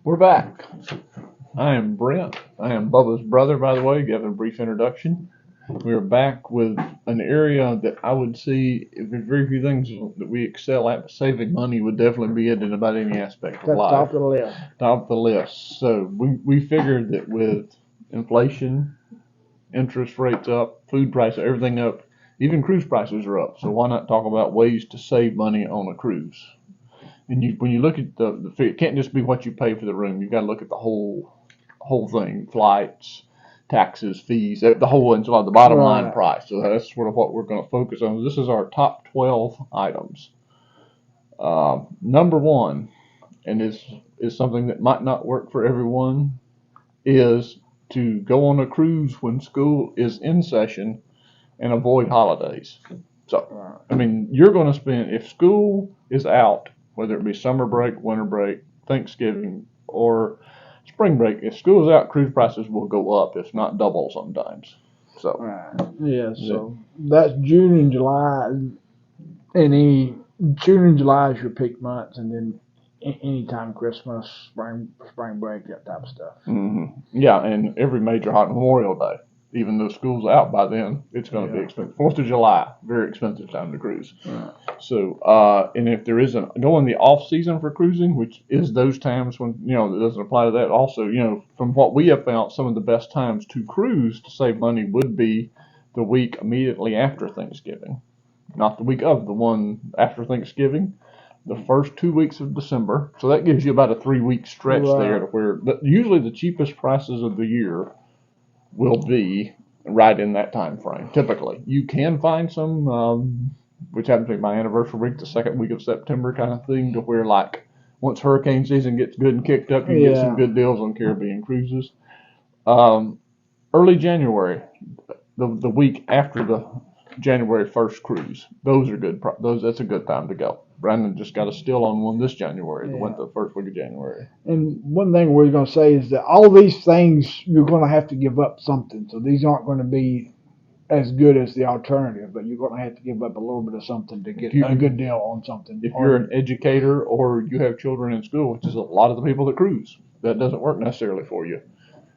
We're back. I am Brent. I am Bubba's brother, by the way. Give a brief introduction. We're back with an area that I would see, if there's very few things that we excel at, but saving money would definitely be it in about any aspect of That's life. top of the list. Top of the list. So we figured that with inflation, interest rates up, food prices, everything up, even cruise prices are up. So why not talk about ways to save money on a cruise? And when you look at the fee, it can't just be what you pay for the room. You've got to look at the whole thing: flights, taxes, fees, the whole enchilada, the bottom line price. So that's sort of what we're going to focus on. This is our top 12 items. Number one, and is something that might not work for everyone, is to go on a cruise when school is in session and avoid holidays. So, I mean, you're going to spend, if school is out, whether it be summer break, winter break, Thanksgiving, or spring break, if school is out, cruise prices will go up, if not double sometimes. So, Yeah, so that's June and July. June and July is your peak months, and then anytime Christmas, spring break, that type of stuff. Yeah, and every major holiday, Memorial Day, even though school's out by then, it's going to be expensive. 4th of July, very expensive time to cruise. So, and if there isn't going the off season for cruising, which is those times when, it doesn't apply to that. Also, from what we have found, some of the best times to cruise to save money would be the week immediately after Thanksgiving, not the week of, the one after Thanksgiving. The first 2 weeks of December. So that gives you about a 3-week stretch there to where usually the cheapest prices of the year will be right in that time frame. Typically, you can find some, which happens to be my anniversary week, the second week of September kind of thing, to where like once hurricane season gets good and kicked up, you get some good deals on Caribbean cruises. Early January, the week after the January 1st cruise, those are good. That's a good time to go. Brandon just got a steal on one this January. That went the first week of January. And one thing we're going to say is that all these things you're going to have to give up something. So these aren't going to be as good as the alternative, but you're going to have to give up a little bit of something to get a good deal on something. If you're an educator or you have children in school, which is a lot of the people that cruise, that doesn't work necessarily for you.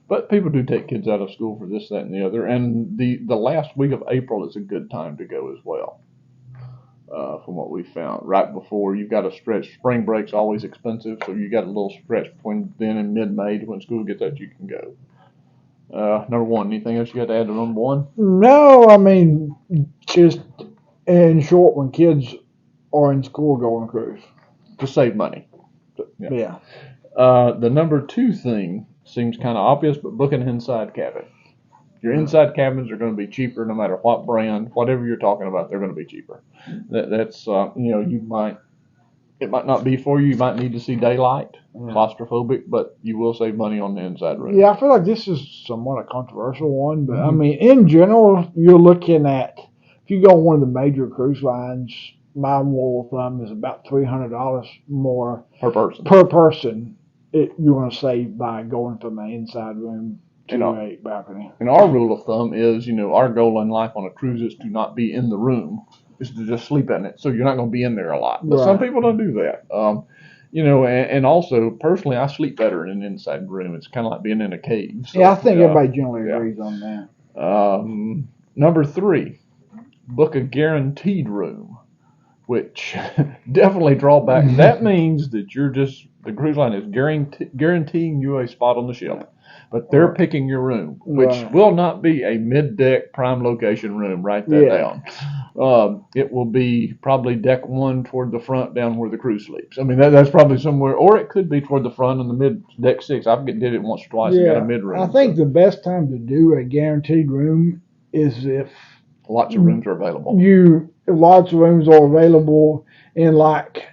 But people do take kids out of school for this, that, and the other. And the last week of April is a good time to go as well, from what we found. Right before, you've got a stretch. Spring break's always expensive, so you got a little stretch between then and mid-May when school gets out, you can go. Number one, anything else you got to add to number one? No, I mean, just in short, when kids are in school, go on a cruise. To save money. Yeah. The number two thing seems kind of obvious, but book an inside cabin. Your inside cabins are going to be cheaper no matter what brand, whatever you're talking about, they're going to be cheaper. That's it might not be for you. You might need to see daylight, claustrophobic, but you will save money on the inside room. Yeah, I feel like this is somewhat a controversial one, but I mean, in general, you're looking at, if you go on one of the major cruise lines, my rule of thumb is about $300 more per person. You're going to save by going from an inside room to a balcony. And our rule of thumb is, our goal in life on a cruise is to not be in the room, is to just sleep in it. So you're not going to be in there a lot. But some people don't do that. And also, personally, I sleep better in an inside room. It's kind of like being in a cave. So, I think everybody generally agrees on that. Number three, book a guaranteed room, which definitely drawback. That means that the cruise line is guaranteeing you a spot on the ship. But they're picking your room, which will not be a mid-deck prime location room. Write that down. It will be probably deck one toward the front, down where the crew sleeps. I mean, that's probably somewhere, or it could be toward the front on the mid deck six. I've did it once or twice and got a mid room. I think the best time to do a guaranteed room is if lots of rooms are available. Lots of rooms are available, and like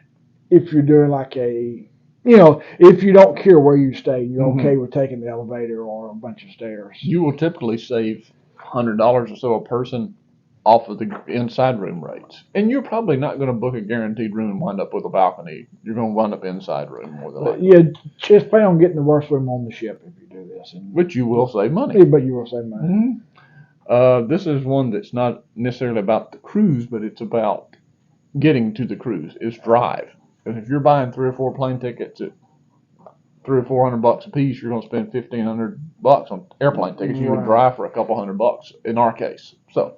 if you're doing like if you don't care where you stay, you're okay with taking the elevator or a bunch of stairs. You will typically save $100 or so a person off of the inside room rates. And you're probably not going to book a guaranteed room and wind up with a balcony. You're going to wind up inside room more than likely. Yeah, just plan on getting the worst room on the ship if you do this. Which you will save money. But you will save money. This is one that's not necessarily about the cruise, but it's about getting to the cruise, is drive. And if you're buying 3 or 4 plane tickets at $300 or $400 a piece, you're going to spend $1,500 on airplane tickets. You can drive for a couple $100 in our case. So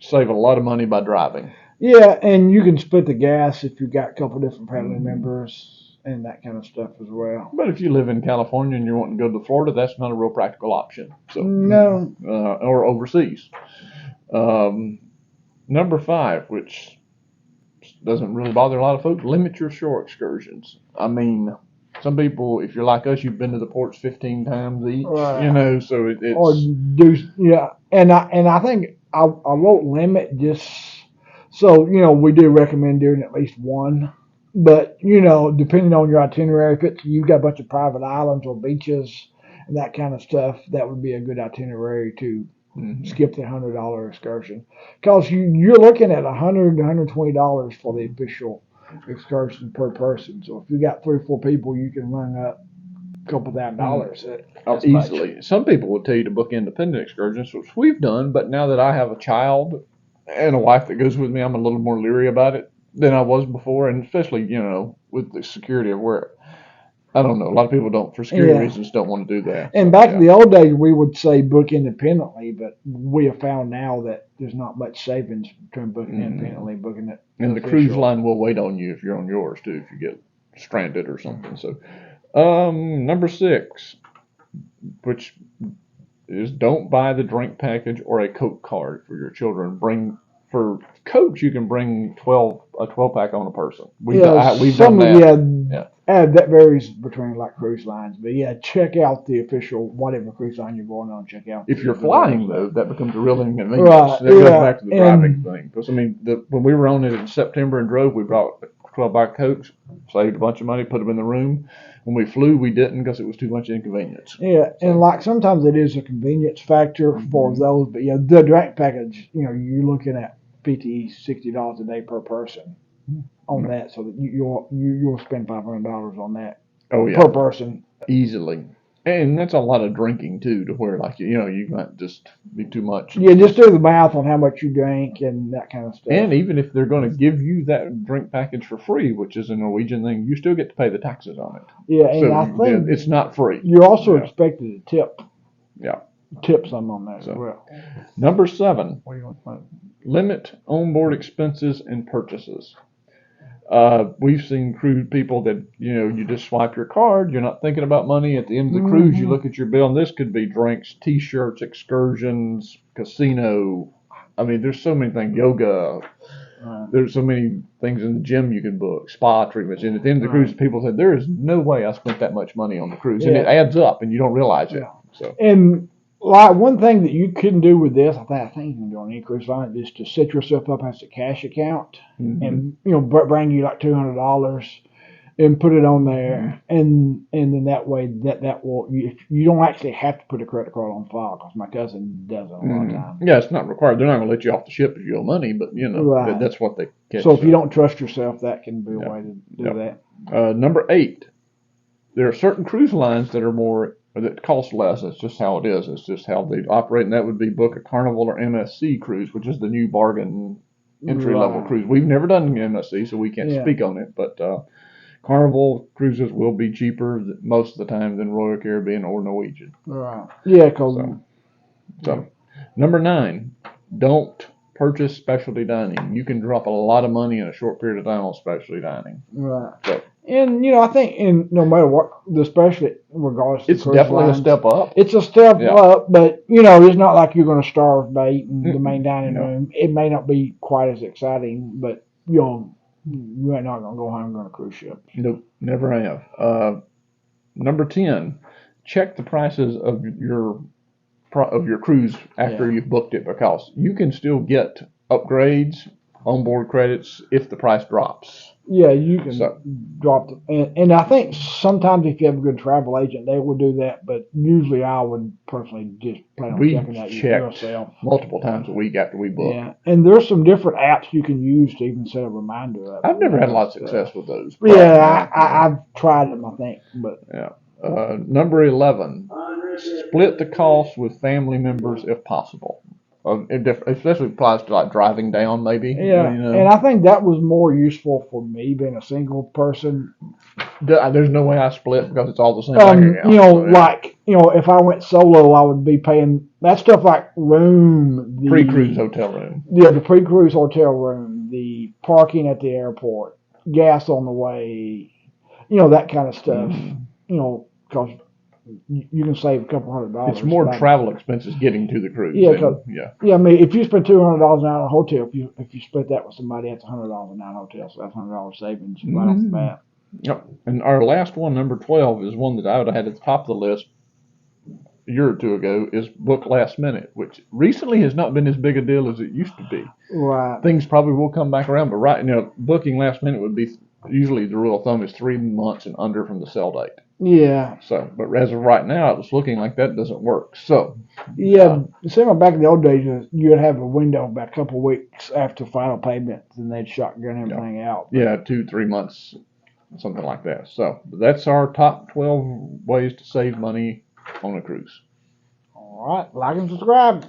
save a lot of money by driving. Yeah, and you can split the gas if you've got a couple different family members and that kind of stuff as well. But if you live in California and you're wanting to go to Florida, that's not a real practical option. So no. Or overseas. Number 5, which doesn't really bother a lot of folks, limit your shore excursions. I mean, some people, if you're like us, you've been to the ports 15 times each, so it's... Or do, and I think I won't limit just, so, we do recommend doing at least one, but, depending on your itinerary, if you've got a bunch of private islands or beaches and that kind of stuff, that would be a good itinerary to skip the $100 excursion. Because you're looking at $100 to $120 for the official excursion per person. So if you got 3 or 4 people, you can run up a couple $1,000 easily. Much. Some people will tell you to book independent excursions, which we've done, but now that I have a child and a wife that goes with me, I'm a little more leery about it than I was before, and especially, with the security of where, I don't know, a lot of people don't, for security reasons, don't want to do that. And back in the old days, we would say book independently, but we have found now that there's not much savings between booking independently and booking it. And the cruise line will wait on you if you're on yours, too, if you get stranded or something. So, number 6, which is don't buy the drink package or a Coke card for your children. For Cokes, you can bring a 12-pack on a person. We've done that. That varies between cruise lines, but check out the official whatever cruise line you're going on. Check out. If you're flying though, that becomes a real inconvenience. Right. That goes back to the driving thing. Because when we were on it in September and drove, we brought 12-pack Cokes, saved a bunch of money, put them in the room. When we flew, we didn't because it was too much inconvenience. Yeah, and sometimes it is a convenience factor for those, but the drink package, you're looking at $50, $60 a day per person on that, so that you'll spend $500 on that per person easily. And that's a lot of drinking too, to where you might just be too much. Yeah, just do the math on how much you drink and that kind of stuff. And even if they're going to give you that drink package for free, which is a Norwegian thing, you still get to pay the taxes on it. Yeah, and I think it's not free. You're also expected to tip. Yeah. Tip some on that as well. Number 7, limit onboard expenses and purchases. We've seen cruise people that, you just swipe your card, you're not thinking about money. At the end of the cruise, you look at your bill, and this could be drinks, T-shirts, excursions, casino. I mean, there's so many things, yoga. There's so many things in the gym you can book, spa treatments. And at the end of the cruise, people said, there is no way I spent that much money on the cruise. And it adds up, and you don't realize it. So. And one thing that you couldn't do with this, I think you can do on any cruise line, is to set yourself up as a cash account and bring you $200 and put it on there, and then that way that will you don't actually have to put a credit card on file, because my cousin does it a lot of times. Yeah, it's not required. They're not going to let you off the ship if you owe money, but that's what they catch. So if you don't trust yourself, that can be a way to do that. Number 8, there are certain cruise lines that cost less. That's just how it is. It's just how they operate, and that would be book a Carnival or MSC cruise, which is the new bargain entry-level cruise. We've never done an MSC, so we can't speak on it, but Carnival cruises will be cheaper most of the time than Royal Caribbean or Norwegian. Right. Yeah, So, number 9, don't purchase specialty dining. You can drop a lot of money in a short period of time on specialty dining. Right. So, and I think no matter what, especially regardless of it's definitely a step up. It's a step up, but it's not like you're going to starve bait in the main dining room. It may not be quite as exciting, but you ain't not going to go hungry on a cruise ship. Nope, never have. Number 10, check the prices of your cruise after you've booked it, because you can still get upgrades, onboard credits if the price drops. Yeah, you can drop them. And I think sometimes if you have a good travel agent, they will do that, but usually I would personally just plan on checking that yourself. Multiple times a week after we book. Yeah, and there's some different apps you can use to even set a reminder up. I've never had a lot of success with those. Yeah, I've tried them, I think. But number 11, split the cost with family members if possible. Especially applies to like driving down, maybe. Yeah, You know, and I think that was more useful for me being a single person. there's no way I split because it's all the same bank account. You know, So, yeah. like if I went solo, I would be paying that stuff like the Pre-cruise hotel room. Yeah, the pre-cruise hotel room, the parking at the airport, gas on the way, that kind of stuff. Because you can save a couple $100. It's more travel expenses getting to the cruise. Yeah, I mean, if you spend $200 a night on a hotel, if you split that with somebody, that's $100 a night hotel, so that's $100 savings right off the bat. Yep. And our last one, number 12, is one that I would have had at the top of the list a year or two ago, is book last minute, which recently has not been as big a deal as it used to be. Right. Things probably will come back around, but booking last minute would be, usually the rule of thumb is 3 months and under from the sell date. Yeah. So, but as of right now, it's looking like that doesn't work. So, yeah, similar back in the old days, you'd have a window about a couple of weeks after final payment, and they'd shotgun everything out. Yeah, 2-3 months, something like that. So, that's our top 12 ways to save money on a cruise. All right, like and subscribe.